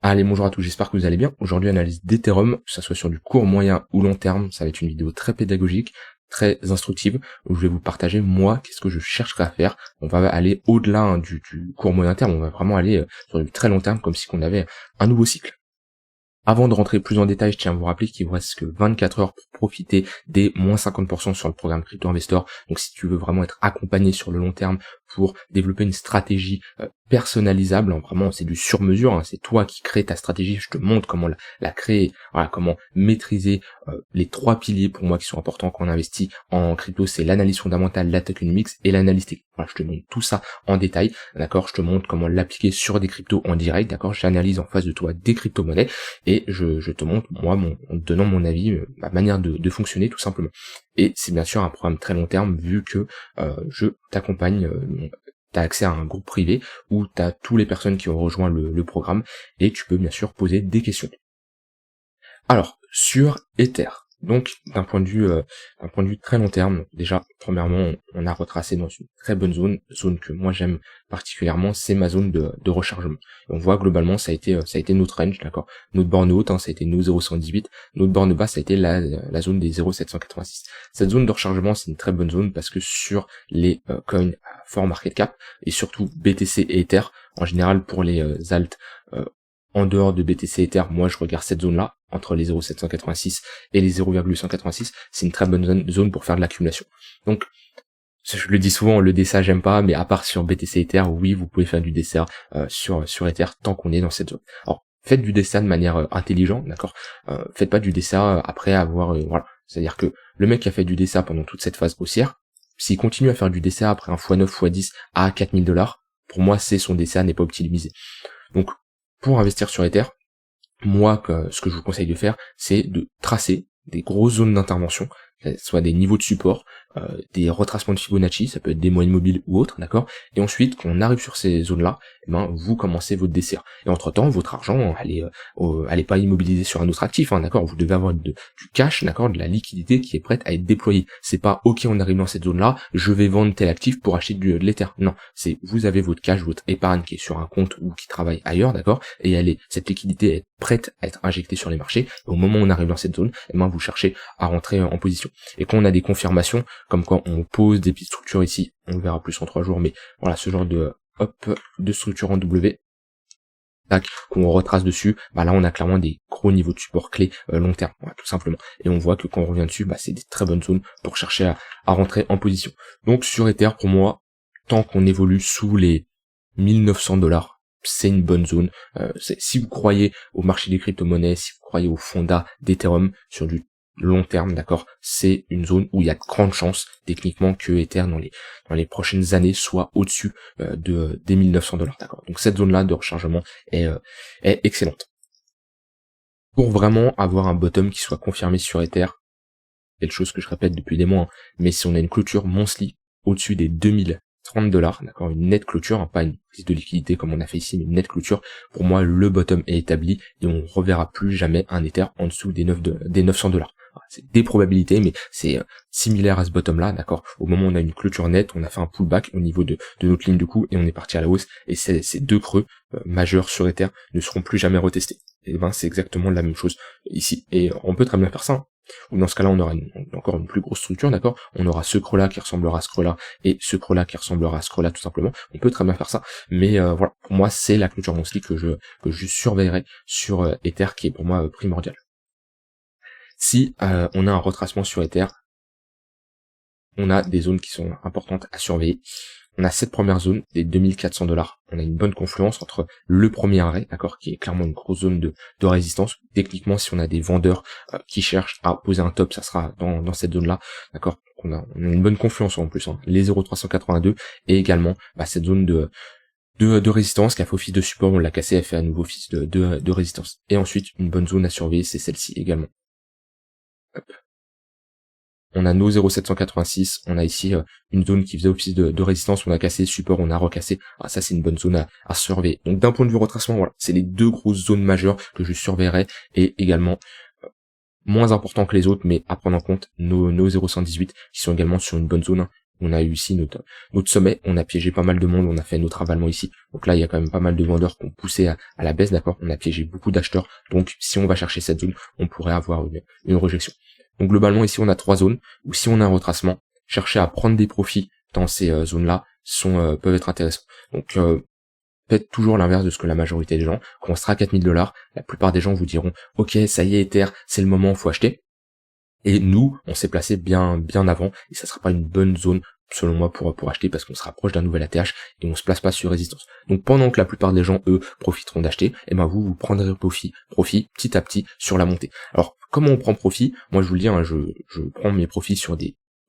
Allez, bonjour à tous, j'espère que vous allez bien. Aujourd'hui, analyse d'Ethereum, que ce soit sur du court, moyen ou long terme, ça va être une vidéo très pédagogique, très instructive, où je vais vous partager, moi, qu'est-ce que je chercherai à faire. On va aller au-delà du court, moyen terme, on va vraiment aller sur du très long terme, comme si on avait un nouveau cycle. Avant de rentrer plus en détail, je tiens à vous rappeler qu'il vous reste que 24 heures pour profiter des moins 50% sur le programme Crypto Investor. Donc si tu veux vraiment être accompagné sur le long terme pour développer une stratégie personnalisable, vraiment c'est du sur-mesure, hein, c'est toi qui crées ta stratégie, je te montre comment la créer, voilà, comment maîtriser les trois piliers pour moi qui sont importants quand on investit en crypto, c'est l'analyse fondamentale, la tokenomics et l'analyse technique. Voilà, je te montre tout ça en détail, d'accord, je te montre comment l'appliquer sur des cryptos en direct, d'accord, j'analyse en face de toi des crypto-monnaies et je te montre, moi, en te donnant mon avis, ma manière de fonctionner, tout simplement. Et c'est bien sûr un programme très long terme, vu que je t'accompagne, t'as accès à un groupe privé, où t'as toutes les personnes qui ont rejoint le programme, et tu peux bien sûr poser des questions. Alors, sur Ether, donc d'un point de vue très long terme, déjà premièrement on a retracé dans une très bonne zone que moi j'aime particulièrement, c'est ma zone de rechargement. Et on voit globalement ça a été notre range, d'accord, notre borne haute, hein, ça a été nos 0,118, notre borne basse ça a été la zone des 0,786. Cette zone de rechargement c'est une très bonne zone parce que sur les coins à fort market cap et surtout BTC et Ether, en général pour les alts en dehors de BTC Ether, moi je regarde cette zone-là, entre les 0,786 et les 0,186, c'est une très bonne zone pour faire de l'accumulation. Donc, je le dis souvent, le DCA j'aime pas, mais à part sur BTC Ether, oui, vous pouvez faire du DCA sur Ether tant qu'on est dans cette zone. Alors, faites du DCA de manière intelligente, d'accord. Faites pas du DCA après avoir, voilà. C'est-à-dire que le mec qui a fait du DCA pendant toute cette phase haussière, s'il continue à faire du DCA après un x9, x10 à $4000, pour moi, son DCA n'est pas optimisé. Donc, pour investir sur Ether, moi, ce que je vous conseille de faire, c'est de tracer des grosses zones d'intervention, soit des niveaux de support, des retracements de Fibonacci, ça peut être des moyennes mobiles ou autres, d'accord. Et ensuite, quand on arrive sur ces zones-là, vous commencez votre DCA. Et entre-temps, votre argent, elle est pas immobilisé sur un autre actif, hein, d'accord. Vous devez avoir du cash, d'accord, de la liquidité qui est prête à être déployée. C'est pas, ok, on arrive dans cette zone-là, je vais vendre tel actif pour acheter de l'Ether. Non, c'est, vous avez votre cash, votre épargne qui est sur un compte ou qui travaille ailleurs, d'accord, et cette liquidité est prête à être injectée sur les marchés. Et au moment où on arrive dans cette zone, vous cherchez à rentrer en position. Et quand on a des confirmations, comme quand on pose des petites structures ici, on le verra plus en 3 jours, mais voilà, ce genre de structure en W, tac, qu'on retrace dessus, là on a clairement des gros niveaux de support clés long terme, voilà, tout simplement. Et on voit que quand on revient dessus, c'est des très bonnes zones pour chercher à rentrer en position. Donc sur Ether, pour moi, tant qu'on évolue sous les $1900, c'est une bonne zone. Si vous croyez au marché des crypto-monnaies, si vous croyez au fondat d'Ethereum sur du long terme, d'accord, c'est une zone où il y a de grandes chances techniquement que Ether dans les prochaines années soit au-dessus des $1900, d'accord. Donc cette zone là de rechargement est excellente. Pour vraiment avoir un bottom qui soit confirmé sur Ether, quelque chose que je répète depuis des mois, mais si on a une clôture monthly au-dessus des $2030, d'accord, une nette clôture, pas une prise de liquidité comme on a fait ici, mais une nette clôture, pour moi le bottom est établi et on reverra plus jamais un Ether en dessous des $900. C'est des probabilités, mais c'est similaire à ce bottom là, d'accord. Au moment où on a une clôture nette, on a fait un pullback au niveau de notre ligne de coup et on est parti à la hausse, et ces deux creux majeurs sur Ether ne seront plus jamais retestés. Et c'est exactement la même chose ici, et on peut très bien faire ça, hein. Ou dans ce cas-là, on aura encore une plus grosse structure, d'accord. On aura ce creux-là qui ressemblera à ce creux-là, et ce creux-là qui ressemblera à ce creux-là, tout simplement. On peut très bien faire ça, mais voilà, pour moi, c'est la clôture monthly que je surveillerai sur Ether, qui est pour moi primordial. Si on a un retracement sur Ether, on a des zones qui sont importantes à surveiller. On a cette première zone des $2400. On a une bonne confluence entre le premier arrêt, d'accord, qui est clairement une grosse zone de résistance. Techniquement, si on a des vendeurs qui cherchent à poser un top, ça sera dans cette zone-là, d'accord. On a une bonne confluence en plus, hein. Les 0,382 et également cette zone de résistance qui a fait office de support, on l'a cassé, elle fait à nouveau office de résistance. Et ensuite, une bonne zone à surveiller, c'est celle-ci également. Hop. On a nos 0,786, on a ici une zone qui faisait office de résistance, on a cassé, support, on a recassé. Ça c'est une bonne zone à surveiller. Donc d'un point de vue retracement, voilà, c'est les deux grosses zones majeures que je surveillerai, et également moins important que les autres, mais à prendre en compte nos 0,118 qui sont également sur une bonne zone on a eu ici notre sommet, on a piégé pas mal de monde, on a fait notre ravalement ici. Donc là, il y a quand même pas mal de vendeurs qui ont poussé à la baisse, d'accord. On a piégé beaucoup d'acheteurs. Donc si on va chercher cette zone, on pourrait avoir une rejection. Donc globalement, ici, on a 3 zones où si on a un retracement, chercher à prendre des profits dans ces zones-là peuvent être intéressants. Donc faites toujours l'inverse de ce que la majorité des gens. Quand on sera à 4000$, la plupart des gens vous diront ok, ça y est, Ether, c'est le moment, faut acheter. Et nous, on s'est placé bien avant, et ça sera pas une bonne zone selon moi pour acheter, parce qu'on se rapproche d'un nouvel ATH et on se place pas sur résistance. Donc pendant que la plupart des gens, eux, profiteront d'acheter, et ben vous prendrez profit petit à petit sur la montée. Alors comment on prend profit? Moi je vous le dis, hein, je prends mes profits sur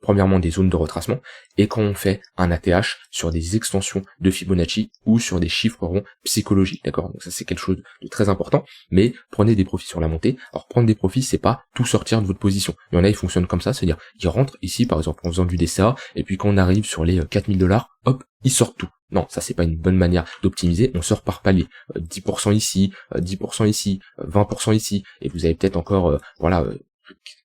premièrement des zones de retracement, et quand on fait un ATH sur des extensions de Fibonacci ou sur des chiffres ronds psychologiques, d'accord? Donc ça c'est quelque chose de très important, mais prenez des profits sur la montée. Alors prendre des profits, c'est pas tout sortir de votre position. Il y en a, ils fonctionnent comme ça, c'est-à-dire ils rentrent ici par exemple en faisant du DCA, et puis quand on arrive sur les 4000$, hop, ils sortent tout. Non, ça c'est pas une bonne manière d'optimiser, on sort par palier. 10% ici, 10% ici, 20% ici, et vous avez peut-être encore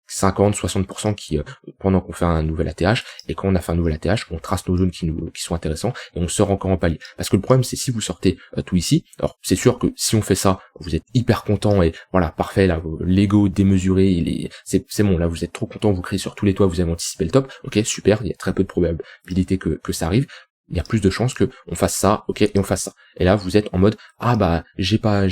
50-60% qui pendant qu'on fait un nouvel ATH, et quand on a fait un nouvel ATH, on trace nos zones qui sont intéressants et on sort encore en palier. Parce que le problème c'est si vous sortez tout ici, alors c'est sûr que si on fait ça, vous êtes hyper content et voilà, parfait, là l'ego démesuré, c'est bon, là vous êtes trop content, vous criez sur tous les toits, vous avez anticipé le top, ok, super, il y a très peu de probabilité que ça arrive. Il y a plus de chances que on fasse ça, ok, et on fasse ça. Et là vous êtes en mode ah bah j'ai pas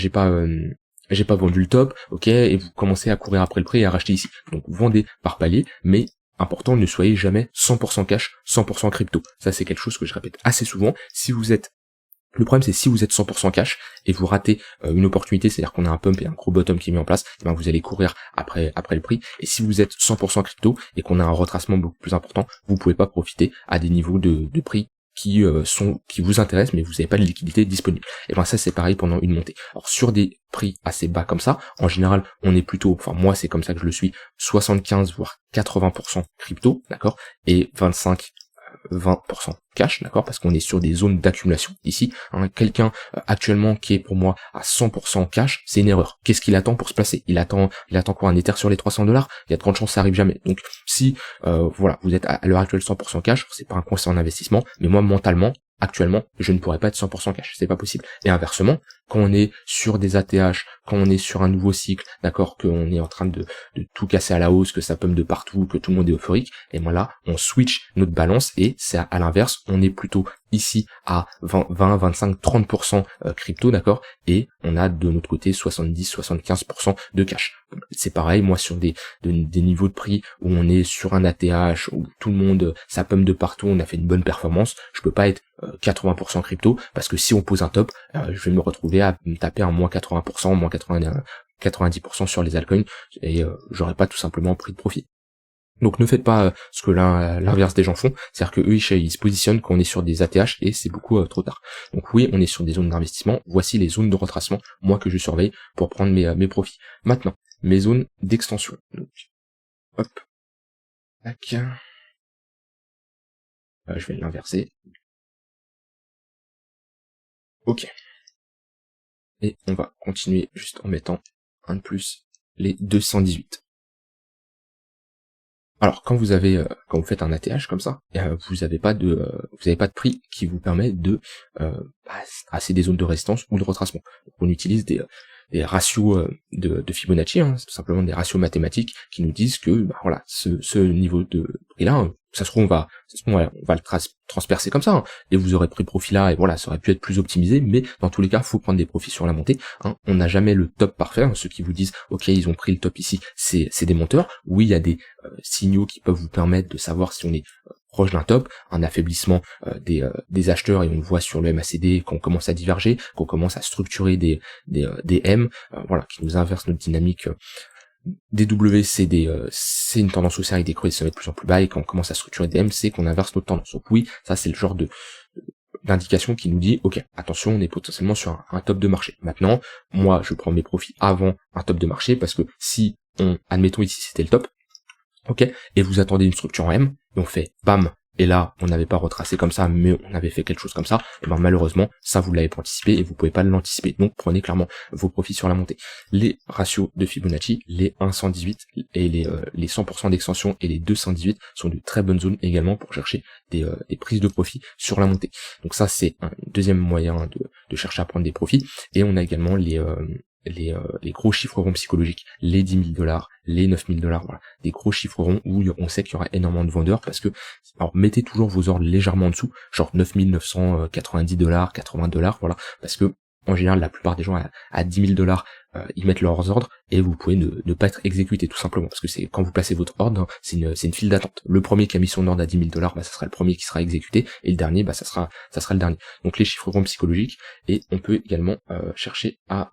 vendu le top, ok, et vous commencez à courir après le prix et à racheter ici. Donc vous vendez par palier, mais important, ne soyez jamais 100% cash, 100% crypto. Ça c'est quelque chose que je répète assez souvent. Le problème c'est si vous êtes 100% cash et vous ratez une opportunité, c'est-à-dire qu'on a un pump et un gros bottom qui est mis en place, ben vous allez courir après le prix. Et si vous êtes 100% crypto et qu'on a un retracement beaucoup plus important, vous pouvez pas profiter à des niveaux de prix qui vous intéressent, mais vous n'avez pas de liquidité disponible. Et ben ça c'est pareil pendant une montée. Alors sur des prix assez bas comme ça, en général on est plutôt, enfin moi c'est comme ça que je le suis, 75 voire 80% crypto, d'accord, et 20% cash, d'accord, parce qu'on est sur des zones d'accumulation ici. Hein, quelqu'un actuellement qui est pour moi à 100% cash, c'est une erreur. Qu'est-ce qu'il attend pour se placer? Il attend quoi, un Ether sur les 300$? Il y a de grandes chances que ça arrive jamais. Donc si vous êtes à l'heure actuelle 100% cash, c'est pas un conseil en investissement, mais moi mentalement, actuellement, je ne pourrais pas être 100% cash, c'est pas possible. Et inversement, quand on est sur des ATH, quand on est sur un nouveau cycle, d'accord, qu'on est en train de tout casser à la hausse, que ça pump de partout, que tout le monde est euphorique, et moi là, on switch notre balance et c'est à l'inverse, on est plutôt ici à 20, 25, 30% crypto, d'accord, et on a de notre côté 70, 75% de cash. C'est pareil, moi sur des niveaux de prix où on est sur un ATH, où tout le monde, ça pump de partout, on a fait une bonne performance, je peux pas être 80% crypto, parce que si on pose un top, je vais me retrouver à me taper un moins 80%, moins 90% sur les altcoins, et j'aurais pas tout simplement pris de profit. Donc ne faites pas ce que l'inverse des gens font, c'est-à-dire que eux ils se positionnent quand on est sur des ATH et c'est beaucoup trop tard. Donc oui, on est sur des zones d'investissement, voici les zones de retracement, moi que je surveille pour prendre mes profits. Maintenant, mes zones d'extension. Donc, hop, tac, je vais l'inverser. Ok. Et on va continuer juste en mettant un de plus, les 218. Alors quand vous faites un ATH comme ça, vous avez pas de prix qui vous permet de tracer des zones de résistance ou de retracement. Donc, on utilise des ratios de Fibonacci, hein, c'est tout simplement des ratios mathématiques qui nous disent que voilà, ce niveau de prix là, ça se trouve on va le transpercer comme ça, hein, et vous aurez pris profit là, et voilà, ça aurait pu être plus optimisé, mais dans tous les cas, faut prendre des profits sur la montée, hein. On n'a jamais le top parfait, hein. Ceux qui vous disent ok ils ont pris le top ici, c'est des menteurs. Oui, il y a des signaux qui peuvent vous permettre de savoir si on est proche d'un top, un affaiblissement des acheteurs, et on le voit sur le MACD qu'on commence à diverger, qu'on commence à structurer des M, voilà, qui nous inversent notre dynamique. Des W, c'est une tendance haussière avec des creux et des sommets de plus en plus bas, et quand on commence à structurer des M, c'est qu'on inverse notre tendance. Donc oui, ça c'est le genre d'indication qui nous dit ok, attention, on est potentiellement sur un top de marché. Maintenant, moi je prends mes profits avant un top de marché, parce que si admettons ici c'était le top, ok, et vous attendez une structure en M, et on fait bam, et là on n'avait pas retracé comme ça, mais on avait fait quelque chose comme ça, et ben malheureusement ça vous l'avez pas anticipé et vous pouvez pas l'anticiper. Donc prenez clairement vos profits sur la montée. Les ratios de Fibonacci, les 1,118 et les 100% d'extension et les 218 sont de très bonnes zones également pour chercher des prises de profit sur la montée. Donc ça c'est un deuxième moyen de chercher à prendre des profits. Et on a également les gros chiffres ronds psychologiques, les 10 000 $, les 9 000 $, voilà, des gros chiffres ronds où on sait qu'il y aura énormément de vendeurs, parce que, alors mettez toujours vos ordres légèrement en dessous, genre 9 990 $, 80 $, voilà, parce que en général la plupart des gens à 10 000 $, ils mettent leurs ordres et vous pouvez ne pas être exécuté tout simplement, parce que c'est quand vous placez votre ordre, hein, c'est une file d'attente. Le premier qui a mis son ordre à 10 000 $, bah ça sera le premier qui sera exécuté, et le dernier, bah ça sera le dernier. Donc les chiffres ronds psychologiques, et on peut également chercher à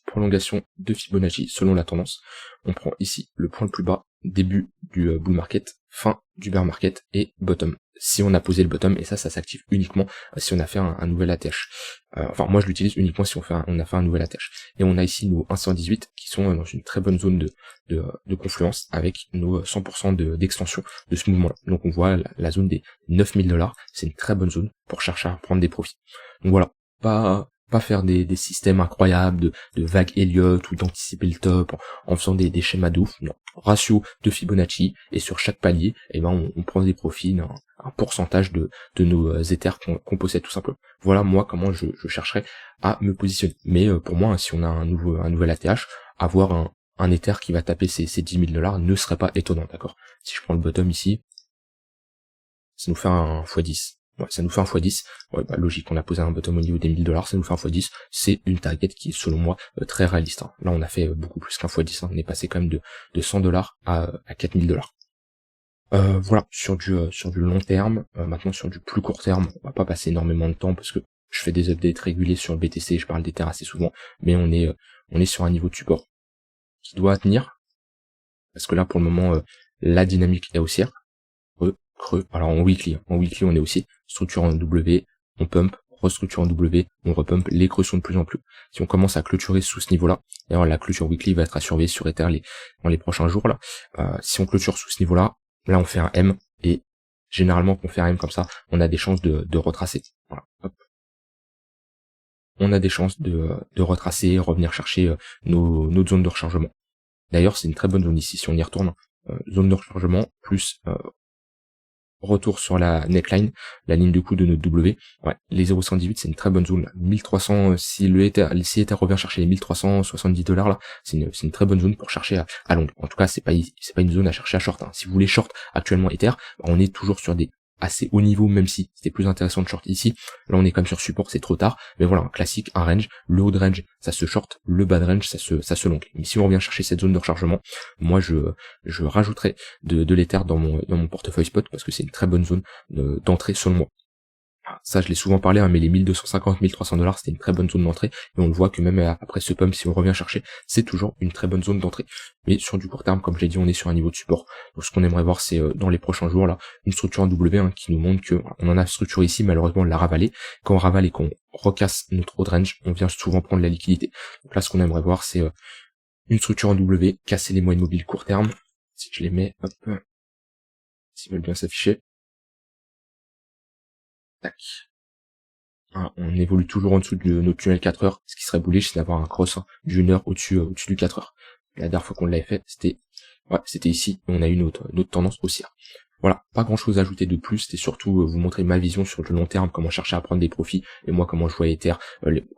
prolongation de Fibonacci selon la tendance. On prend ici le point le plus bas, début du bull market, fin du bear market et bottom. Si on a posé le bottom, et ça s'active uniquement si on a fait un nouvel ATH. Enfin moi je l'utilise uniquement si on a fait un nouvel ATH. Et on a ici nos 1,118 qui sont dans une très bonne zone de confluence avec nos 100% d'extension de ce mouvement-là. Donc on voit la zone des 9 000 $, c'est une très bonne zone pour chercher à prendre des profits. Donc voilà, pas faire des systèmes incroyables de vagues Elliott ou d'anticiper le top en faisant des schémas de ouf. Non. Ratio de Fibonacci, et sur chaque palier, eh ben on prend des profits un pourcentage de nos Ethers qu'on possède tout simplement. Voilà moi comment je chercherais à me positionner. Mais pour moi, si on a un nouvel ATH, avoir un Ether qui va taper ces 10 000 $ ne serait pas étonnant, d'accord. Si je prends le bottom ici, ça nous fait un x10. Ouais, ça nous fait un x10. Ouais, bah, logique, on a posé un bottom au niveau des 1000 $, ça nous fait un x10. C'est une target qui est, selon moi, très réaliste, hein. Là, on a fait beaucoup plus qu'un x10, hein. On est passé quand même de 100 $ à 4000 $. Voilà, sur du long terme. Maintenant, sur du plus court terme, on va pas passer énormément de temps parce que je fais des updates réguliers sur le BTC, je parle d'Ether assez souvent, mais on est sur un niveau de support qui doit tenir, parce que là, pour le moment, la dynamique est haussière. Creux. Alors en weekly on est aussi structure en W, on pump, restructure en W, on repump, les creux sont de plus en plus. Si on commence à clôturer sous ce niveau-là, et alors la clôture weekly va être à surveiller sur Ether dans les prochains jours là. Si on clôture sous ce niveau-là, là on fait un M, et généralement quand on fait un M comme ça, on a des chances de retracer. Voilà. Hop. On a des chances de retracer, revenir chercher notre zone de rechargement. D'ailleurs c'est une très bonne zone ici si on y retourne. Zone de rechargement plus retour sur la neckline, la ligne de coup de notre W. Ouais, les 0,118 c'est une très bonne zone là. 1300, si Ether revient chercher les 1370 $ là, c'est une très bonne zone pour chercher à long. En tout cas, c'est pas une zone à chercher à short, hein. Si vous voulez short actuellement Ether, on est toujours sur des assez haut niveau, même si c'était plus intéressant de short ici. Là on est comme sur support, c'est trop tard, mais voilà, un classique, un range, le haut de range ça se short, le bas de range ça se long. Mais si on revient chercher cette zone de rechargement, moi je rajouterai de l'Ether dans mon portefeuille spot, parce que c'est une très bonne zone d'entrée selon moi. Ça je l'ai souvent parlé, hein, mais les 1250, 1300 $, c'était une très bonne zone d'entrée, et on le voit que même après ce pump, si on revient chercher, c'est toujours une très bonne zone d'entrée. Mais sur du court terme, comme je l'ai dit, on est sur un niveau de support. Donc ce qu'on aimerait voir, c'est dans les prochains jours là, une structure en W, hein, qui nous montre que on en a structuré ici, malheureusement on l'a ravalé. Quand on ravale et qu'on recasse notre haut de range, on vient souvent prendre la liquidité. Donc là ce qu'on aimerait voir, c'est une structure en W, casser les moyennes mobiles court terme. Si je les mets, hop, s'ils veulent bien s'afficher. Tac. On évolue toujours en dessous de notre tunnel 4 heures. Ce qui serait bullish, c'est d'avoir un cross d'une heure au-dessus du 4 heures. La dernière fois qu'on l'avait fait, c'était ici, et on a eu notre tendance haussière. Voilà, pas grand chose à ajouter de plus, c'était surtout vous montrer ma vision sur le long terme, comment chercher à prendre des profits, et moi comment je vois Ether,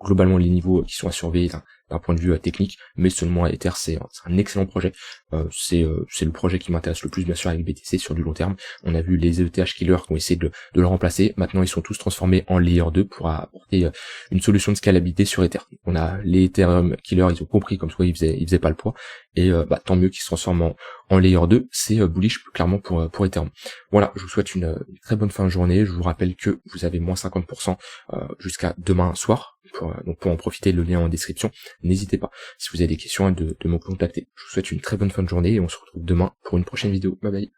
globalement les niveaux qui sont à surveiller d'un point de vue technique, mais seulement Ether c'est un excellent projet, c'est le projet qui m'intéresse le plus bien sûr avec BTC sur du long terme. On a vu les ETH killers qui ont essayé de le remplacer, maintenant ils sont tous transformés en layer 2 pour apporter une solution de scalabilité sur Ether. On a les Ethereum killers, ils ont compris comme quoi ils faisaient pas le poids, et tant mieux qu'ils se transforment en layer 2, c'est bullish clairement pour Ethereum. Voilà, je vous souhaite une très bonne fin de journée. Je vous rappelle que vous avez moins 50% jusqu'à demain soir. Donc pour en profiter, le lien en description. N'hésitez pas, si vous avez des questions, de me contacter. Je vous souhaite une très bonne fin de journée et on se retrouve demain pour une prochaine vidéo. Bye bye.